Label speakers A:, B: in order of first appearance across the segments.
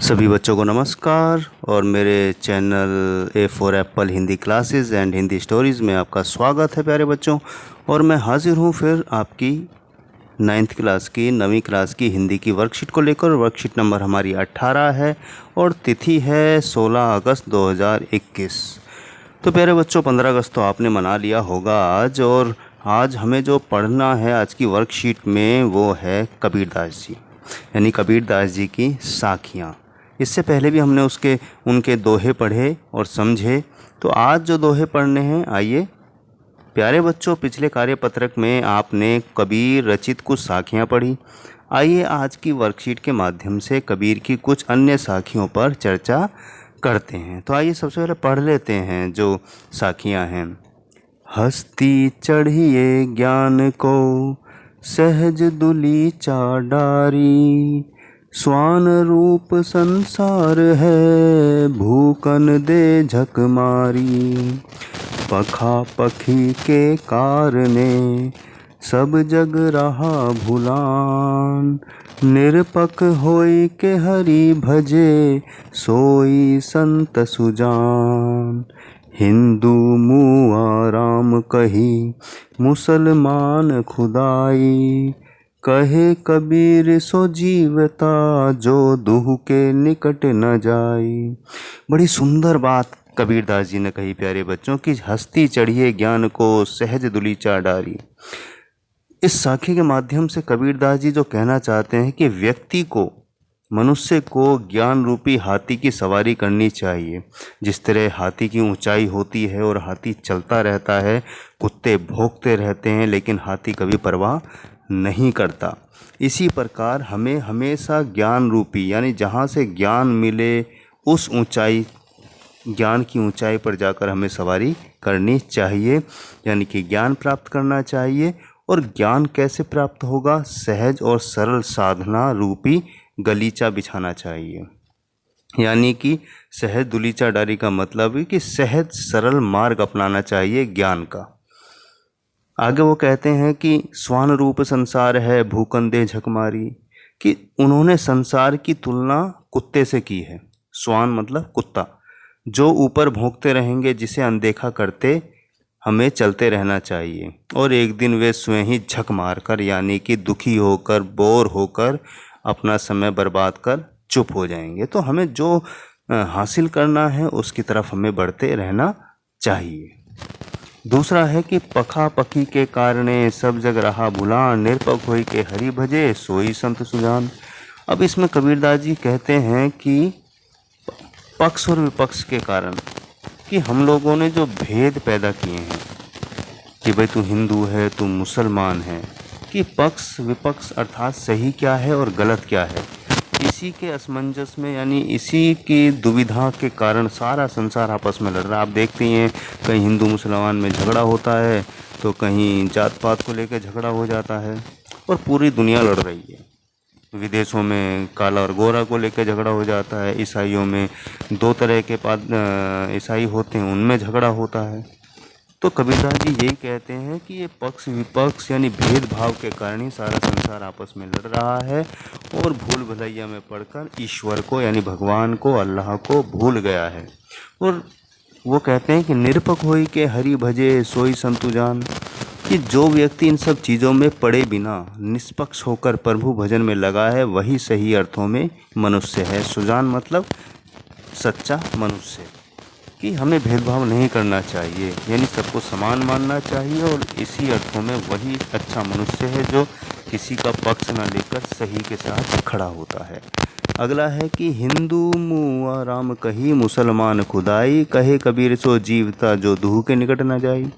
A: सभी बच्चों को नमस्कार और मेरे channel A for Apple Hindi classes and Hindi stories में आपका स्वागत है प्यारे बच्चों। और मैं हाजिर हूँ फिर आपकी 9th क्लास की 9वीं क्लास की हिंदी की वर्कशीट को लेकर। वर्कशीट नंबर हमारी 18 है और तिथि है 16 अगस्त 2021। तो प्यारे बच्चों 15 अगस्त तो आपने मना लिया होगा आज, और आज हमें जो पढ़ना है आज की वर्कशीट में वो है कबीरदास जी, यानी कबीरदास जी की साखियाँ। इससे पहले भी हमने उनके दोहे पढ़े और समझे। तो आज जो दोहे पढ़ने हैं, आइए प्यारे बच्चों, पिछले कार्यपत्रक में आपने कबीर रचित कुछ साखियाँ पढ़ी। आइए आज की वर्कशीट के माध्यम से कबीर की कुछ अन्य साखियों पर चर्चा करते हैं। तो आइए सबसे पहले पढ़ लेते हैं जो साखियाँ हैं। हस्ती चढ़िए ज्ञान को सहज दुली चाडारी, स्वान रूप संसार है भूकन दे झक मारी। पखा पखी के कारणे सब जग रहा भुलान, निरपक होई के हरि भजे सोई संत सुजान। हिंदू मुआ राम कही मुसलमान खुदाई, कहे कबीर सो जीवता जो दुह के निकट न जाई। बड़ी सुंदर बात कबीरदास जी ने कही प्यारे बच्चों की हस्ती चढ़िए ज्ञान को सहज दुली चाडारी। इस साखी के माध्यम से कबीरदास जी जो कहना चाहते हैं कि व्यक्ति को, मनुष्य को ज्ञान रूपी हाथी की सवारी करनी चाहिए। जिस तरह हाथी की ऊंचाई होती है और हाथी चलता रहता है, कुत्ते भौंकते रहते हैं लेकिन हाथी कभी परवाह नहीं करता, इसी प्रकार हमें हमेशा ज्ञान रूपी, यानी जहाँ से ज्ञान मिले उस ऊंचाई, ज्ञान की ऊंचाई पर जाकर हमें सवारी करनी चाहिए, यानी कि ज्ञान प्राप्त करना चाहिए। और ज्ञान कैसे प्राप्त होगा? सहज और सरल साधना रूपी गलीचा बिछाना चाहिए, यानी कि सहज दुलीचा डारी का मतलब है कि सहज सरल मार्ग अपनाना चाहिए ज्ञान का। आगे वो कहते हैं कि स्वान रूप संसार है भूकंदे झकमारी, कि उन्होंने संसार की तुलना कुत्ते से की है। स्वान मतलब कुत्ता, जो ऊपर भौंकते रहेंगे, जिसे अनदेखा करते हमें चलते रहना चाहिए, और एक दिन वे स्वयं ही झक मारकर, यानी कि दुखी होकर, बोर होकर, अपना समय बर्बाद कर चुप हो जाएंगे। तो हमें जो हासिल करना है उसकी तरफ हमें बढ़ते रहना चाहिए। दूसरा है कि पखा पखी के कारणे सब जग रहा भुलान, निरपक होई के हरि भजे सोई संत सुजान। अब इसमें कबीरदास जी कहते हैं कि पक्ष और विपक्ष के कारण, कि हम लोगों ने जो भेद पैदा किए हैं कि भाई तू हिंदू है, तू मुसलमान है, कि पक्ष विपक्ष अर्थात सही क्या है और गलत क्या है, इसी के असमंजस में, यानी इसी की दुविधा के कारण सारा संसार आपस में लड़ रहा है। आप देखते ही हैं कहीं हिंदू मुसलमान में झगड़ा होता है, तो कहीं जात पात को लेकर झगड़ा हो जाता है, और पूरी दुनिया लड़ रही है। विदेशों में काला और गोरा को लेकर झगड़ा हो जाता है, ईसाइयों में 2 तरह के ईसाई होते हैं, उनमें झगड़ा होता है। तो कबीरदास जी यही कहते हैं कि ये पक्ष विपक्ष यानी भेदभाव के कारण ही सारा संसार आपस में लड़ रहा है, और भूल भुलैया में पड़कर ईश्वर को, यानी भगवान को, अल्लाह को भूल गया है। और वो कहते हैं कि निरपक होई के हरि भजे सोई संतु जान, कि जो व्यक्ति इन सब चीज़ों में पड़े बिना निष्पक्ष होकर प्रभु भजन में लगा है, वही सही अर्थों में मनुष्य है। सुजान मतलब सच्चा मनुष्य, कि हमें भेदभाव नहीं करना चाहिए, यानी सबको समान मानना चाहिए, और इसी अर्थों में वही अच्छा मनुष्य है जो किसी का पक्ष न लेकर सही के साथ खड़ा होता है। अगला है कि हिंदू मुआ राम कही मुसलमान खुदाई, कहे कबीर सो जीवता जो दूह के निकट न जाई।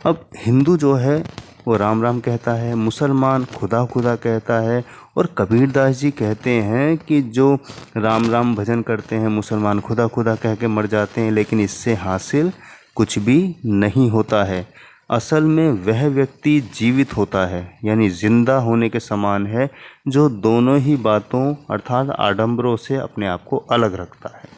A: अब हिंदू जो है वो राम राम कहता है, मुसलमान खुदा खुदा कहता है, और कबीरदास जी कहते हैं कि जो राम राम भजन करते हैं, मुसलमान खुदा खुदा कह के मर जाते हैं, लेकिन इससे हासिल कुछ भी नहीं होता है। असल में वह व्यक्ति जीवित होता है, यानी जिंदा होने के समान है, जो दोनों ही बातों अर्थात आडंबरों से अपने आप को अलग रखता है।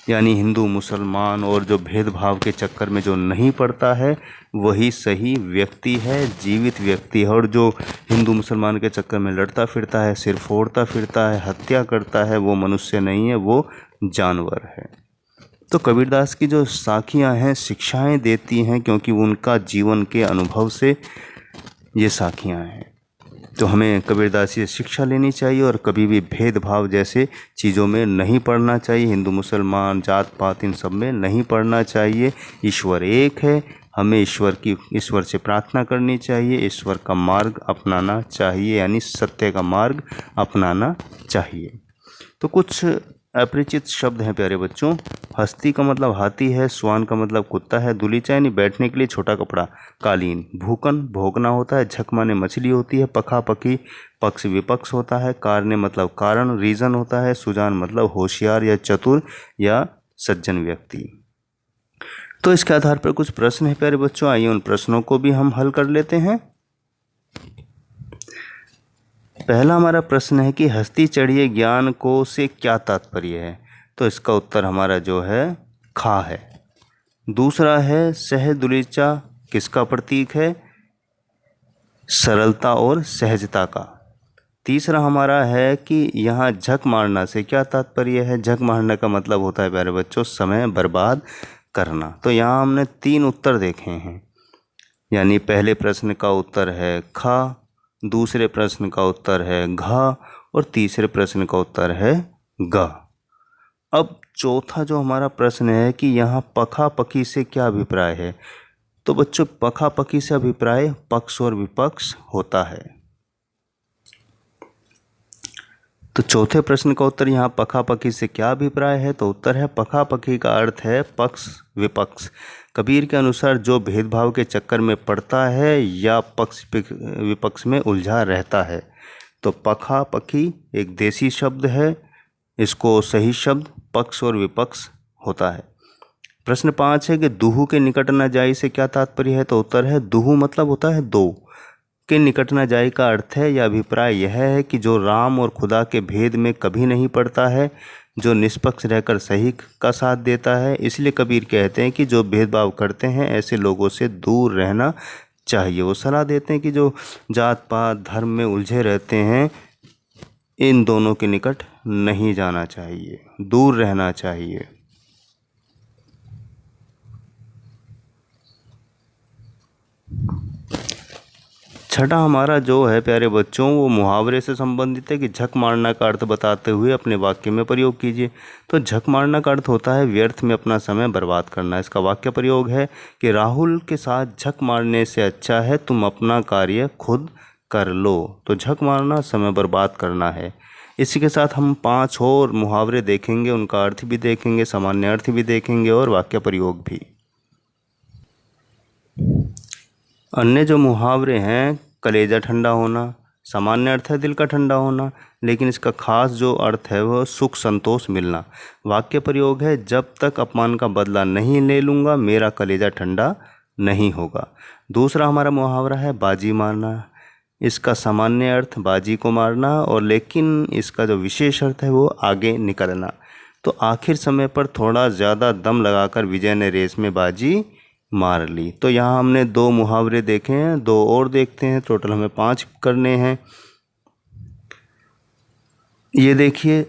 A: यानी हिंदू मुसलमान और जो भेदभाव के चक्कर में जो नहीं पड़ता है वही सही व्यक्ति है, जीवित व्यक्ति है। और जो हिंदू मुसलमान के चक्कर में लड़ता फिरता है, सिर फोड़ता फिरता है, हत्या करता है, वो मनुष्य नहीं है, वो जानवर है। तो कबीरदास की जो साखियाँ हैं शिक्षाएं देती हैं, क्योंकि उनका जीवन के अनुभव से ये साखियाँ हैं। तो हमें कबीरदास से शिक्षा लेनी चाहिए और कभी भी भेदभाव जैसे चीज़ों में नहीं पड़ना चाहिए। हिंदू मुसलमान जात पात इन सब में नहीं पड़ना चाहिए। ईश्वर एक है, हमें ईश्वर से प्रार्थना करनी चाहिए, ईश्वर का मार्ग अपनाना चाहिए, यानी सत्य का मार्ग अपनाना चाहिए। तो कुछ अपरिचित शब्द हैं प्यारे बच्चों। हस्ती का मतलब हाथी है, स्वान का मतलब कुत्ता है, दुलीचा यानी बैठने के लिए छोटा कपड़ा, कालीन, भूकन भोगना होता है, झक माने मछली होती है, पखा पखी पक्ष विपक्ष होता है, कारने मतलब कारण रीज़न होता है, सुजान मतलब होशियार या चतुर या सज्जन व्यक्ति। तो इसके आधार पर कुछ प्रश्न है प्यारे बच्चों, आइए उन प्रश्नों को भी हम हल कर लेते हैं। पहला हमारा प्रश्न है कि हस्ती चढ़िए ज्ञान को से क्या तात्पर्य है। तो इसका उत्तर हमारा जो है खा है। दूसरा है सह दुलीचा किसका प्रतीक है, सरलता और सहजता का। तीसरा हमारा है कि यहाँ झक मारना से क्या तात्पर्य है। झक मारने का मतलब होता है प्यारे बच्चों समय बर्बाद करना। तो यहाँ हमने 3 उत्तर देखे हैं, यानी पहले प्रश्न का उत्तर है खा, दूसरे प्रश्न का उत्तर है घा और तीसरे प्रश्न का उत्तर है गा। अब चौथा जो हमारा प्रश्न है कि यहाँ पखा पखी से क्या अभिप्राय है। तो बच्चों पखा पखी से अभिप्राय पक्ष और विपक्ष होता है। तो चौथे प्रश्न का उत्तर यहाँ पखा पखी से क्या अभिप्राय है, तो उत्तर है पखा पखी का अर्थ है पक्ष विपक्ष। कबीर के अनुसार जो भेदभाव के चक्कर में पड़ता है या पक्ष विपक्ष में उलझा रहता है। तो पखा पखी एक देसी शब्द है, इसको सही शब्द पक्ष और विपक्ष होता है। प्रश्न 5 है कि दुहु के निकट न जाई से क्या तात्पर्य है। तो उत्तर है दुहु मतलब होता है दो, के निकट न जाई का अर्थ है या अभिप्राय यह है कि जो राम और खुदा के भेद में कभी नहीं पड़ता है, जो निष्पक्ष रहकर सही का साथ देता है। इसलिए कबीर कहते हैं कि जो भेदभाव करते हैं ऐसे लोगों से दूर रहना चाहिए। वो सलाह देते हैं कि जो जात पात धर्म में उलझे रहते हैं इन दोनों के निकट नहीं जाना चाहिए, दूर रहना चाहिए। छठा हमारा जो है प्यारे बच्चों वो मुहावरे से संबंधित है कि झक मारना का अर्थ बताते हुए अपने वाक्य में प्रयोग कीजिए। तो झक मारना का अर्थ होता है व्यर्थ में अपना समय बर्बाद करना। इसका वाक्य प्रयोग है कि राहुल के साथ झक मारने से अच्छा है तुम अपना कार्य खुद कर लो। तो झक मारना समय बर्बाद करना है। इसी के साथ हम 5 और मुहावरे देखेंगे, उनका अर्थ भी देखेंगे, सामान्य अर्थ भी देखेंगे और वाक्य प्रयोग भी। अन्य जो मुहावरे हैं कलेजा ठंडा होना, सामान्य अर्थ है दिल का ठंडा होना, लेकिन इसका खास जो अर्थ है वह सुख संतोष मिलना। वाक्य प्रयोग है जब तक अपमान का बदला नहीं ले लूँगा मेरा कलेजा ठंडा नहीं होगा। दूसरा हमारा मुहावरा है बाजी मारना। इसका सामान्य अर्थ बाजी को मारना और लेकिन इसका जो विशेष अर्थ है वो आगे निकलना। तो आखिर समय पर थोड़ा ज़्यादा दम लगाकर विजय ने रेस में बाजी मार ली। तो यहाँ हमने 2 मुहावरे देखे हैं, 2 और देखते हैं, टोटल हमें 5 करने हैं। ये देखिए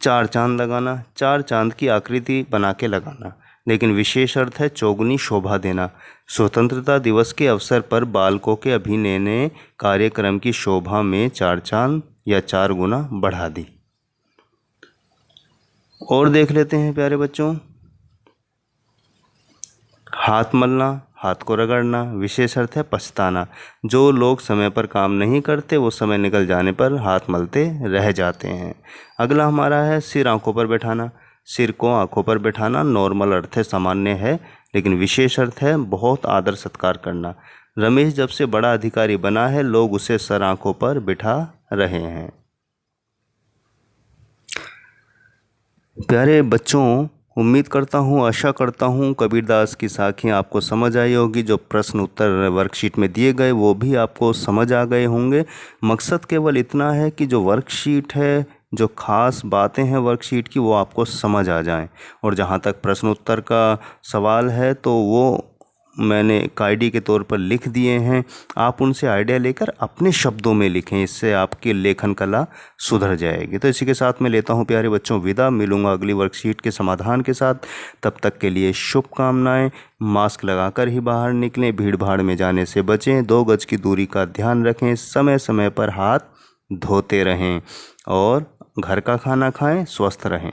A: 4 चांद लगाना, 4 चांद की आकृति बना के लगाना, लेकिन विशेष अर्थ है चौगुनी शोभा देना। स्वतंत्रता दिवस के अवसर पर बालकों के अभिनय ने कार्यक्रम की शोभा में 4 चांद या 4 गुना बढ़ा दी। और देख लेते हैं प्यारे बच्चों, हाथ मलना, हाथ को रगड़ना, विशेष अर्थ है पछताना। जो लोग समय पर काम नहीं करते वो समय निकल जाने पर हाथ मलते रह जाते हैं। अगला हमारा है सिर आंखों पर बैठाना। सिर को आंखों पर बैठाना नॉर्मल अर्थ है, सामान्य है, लेकिन विशेष अर्थ है बहुत आदर सत्कार करना। रमेश जब से बड़ा अधिकारी बना है लोग उसे सर आंखों पर बिठा रहे हैं। प्यारे बच्चों, उम्मीद करता हूँ, आशा करता हूँ कबीरदास की साखियाँ आपको समझ आई होगी। जो प्रश्न उत्तर वर्कशीट में दिए गए वो भी आपको समझ आ गए होंगे। मकसद केवल इतना है कि जो वर्कशीट है जो खास बातें हैं वर्कशीट की वो आपको समझ आ जाएं। और जहाँ तक प्रश्न उत्तर का सवाल है तो वो मैंने एक आईडी के तौर पर लिख दिए हैं, आप उनसे आइडिया लेकर अपने शब्दों में लिखें, इससे आपकी लेखन कला सुधर जाएगी। तो इसी के साथ मैं लेता हूं प्यारे बच्चों विदा, मिलूंगा अगली वर्कशीट के समाधान के साथ। तब तक के लिए शुभकामनाएं। मास्क लगाकर ही बाहर निकलें, भीड़ भाड़ में जाने से बचें, 2 गज की दूरी का ध्यान रखें, समय समय पर हाथ धोते रहें और घर का खाना खाएं, स्वस्थ रहें।